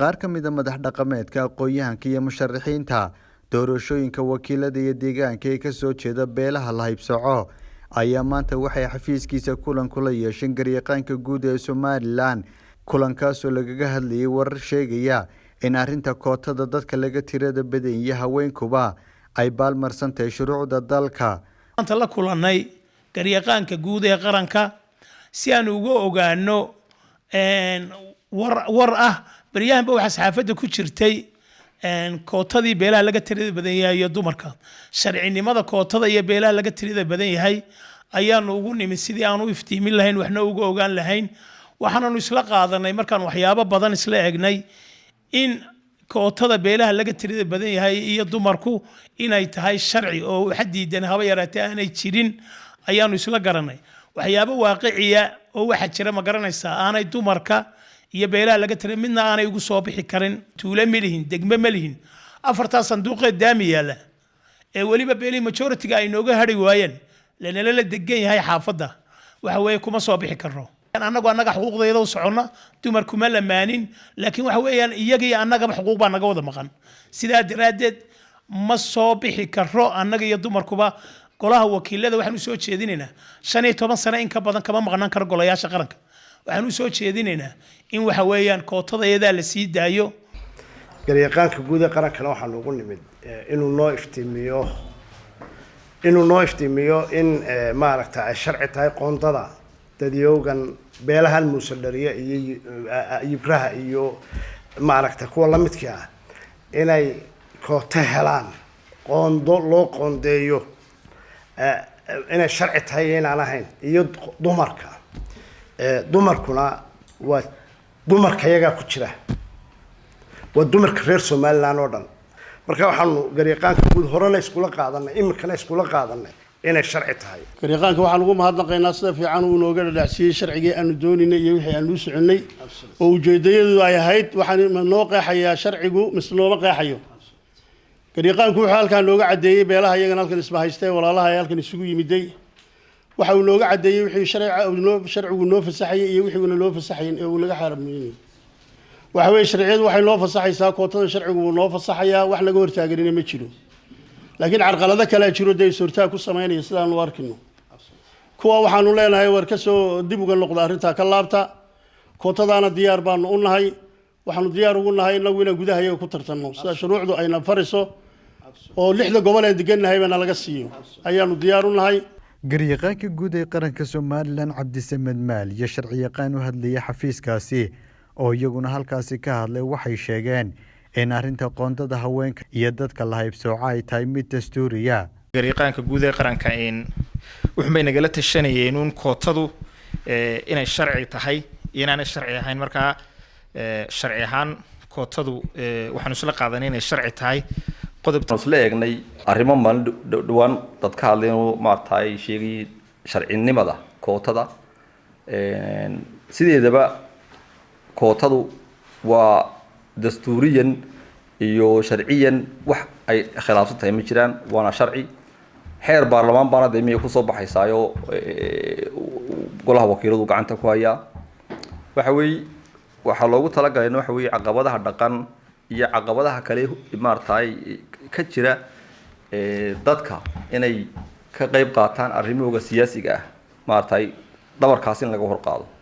qaar ka mid ah madax dhaqameedka aqoonyahanka iyo musharaxiinta doorashooyinka wakiilada iyo deegaanka ee ka soo jeeda beelaha la haybsooco ayaa maanta waxay xafiiskiisa kulan kula yeesheen garyaqaanka guud ee Somaliland kulankaasoo lagaga hadlayay warar sheegaya in arrinta kootada dadka laga tirada badan iyo haweenkuba ay baalmarsantahay shuruucda dalka. Maanta la kulanay garyaqaanka guud ee qaranka si aan uga ogaano war ah baryahanba waxa saxaafadda ku jirtay kootadii beelaha laga tirada badan yahay iyo dumarka sharcinimada kootada iyo beelaha laga tirada badan yahay ayaanu ugu nimid sidii aan u iftiimin lahayn waxna uga ogaan lahayn waxaanu isla qaadanay markaan waxyaabo badan isla eegnay in kootada beelaha laga tirada badan yahay iyo dumarku inay tahay sharci oo xadiidan haba yaraatee aanay jirin ayaanu isla garanay waxyaabo waaqiciya oo waxa jira ma garanaysaa aanay dumarka iyo beelaha laga tirada midna aanay ugu soo bixi karin tuulo malihin degmo malihin afarta sanduuqeed daamiyaala ee waliba beelii majority-ga ay nooga hadhi waayeen lana la degan yahay xaafadda waxa weeye kuma soo bixi karno annaga xuquuqdeeda u soconna dumarku ma lamaanin laakiin waxa weeyaan iyaga iyo annagaba xuquuq baa naga wada maqan sidaa daraadeed ma soo bixi karno annaga iyo dumarkuba golaha wakiilada waxaan u soo jeedinaynaa 15 sano in ka badan kama maqnaan karo golayaasha qaranka waxaan u soo jeedinaynaa in waxa weeyaan kootadayada la sii daayo garyaqaanka guud ee qarankana waxaan ugu nimid inuu noo iftiimiyo in maaragta ay sharci tahay qoondada dadiyowgan beelahan muusadhariya iyo ibraha iyo maaragta kuwa la midka ah inay kooto helaan qoondo loo qoondeeyo inay sharci tahay inaan ahayn iyo dumarkuna waa dumarka iyaga ku jira waa dumarka reer Somaliland oo dhan marka waxaanu garyaqaanka guud horena iskula qaadanay imikana iskula qaadanay inay sharci tahay garyaqaanka waxaan ugu mahadnaqaynaa sida fiican uu nooga dhacsiiyay sharciga aanu dooninay iyo wixii aanu soconay oo ujeedadoodu ay ahayd waxaan noo qeexayaa sharcigu mislooma qeexayo garyaqaanku wuxuu halkaan nooga cadeeyay beelaha iyagana halkan isba haystay walaalaha ay halkan isugu yimiday waxa uu nooga cadeeyay wixii sharcigu noo fasaxay iyo wixii uu noo fasaxay ee uu naga xarameeyay waxa weey sharciyadu waxay noo fasaxaysaa kootada sharcigu uu noo fasaxayaa wax laga hortaaganina ma jiro laakiin carqalado kale jiro day suurtaa ku sameynaya sidaan u arkino kuwa waxaanu leenahay war ka soo dib uga noqdo arrinta ka laabta kootadaana diyaar baan u nahay waxaanu diyaar ugu nahay inagu inaan gudaha iyaga ku tartanno sida shuruucdu ayna fariso oo 6 gobol ee degannahay bana laga siiyo ayaanu diyaar u nahay garyaqaanka guud ee qaranka Somaliland Cabdisamed Maal iyo sharciyaqaan u hadlayay xafiiskaasi oo iyaguna halkaasi ka hadlay waxay sheegeen in arrinta qoondada haweenka iyo dadka la haybsooco ay tahay mid dastuuriya garyaqaanka guud ee qaranka wuxuu bay nagala tashanayeen in kootadu inay sharci tahay inaanay sharci ahayn marka sharci ahaan kootadu waxaan isla qaadanay inay sharci tahay qodobta isla eegnay arrimo maalin dhawaan dad ka hadleen oo maartay sheegay sharcinimada kootada sideedaba kootadu waa dastuuriyan iyo sharciyan wax ay khilaafsan tahay ma jiraan waana sharci xeer baarlamaan baana deemay ku soo baxaysaayo golaha wakiiladu gacanta ku haya waxa loogu talagalay waxa weey caqabadaha dhaqan iyo caqabadaha kale maartay ka jira dadka inay ka qayb qaataan arrimooga siyaasiga ah maartay dabarkaas in laga hor qaado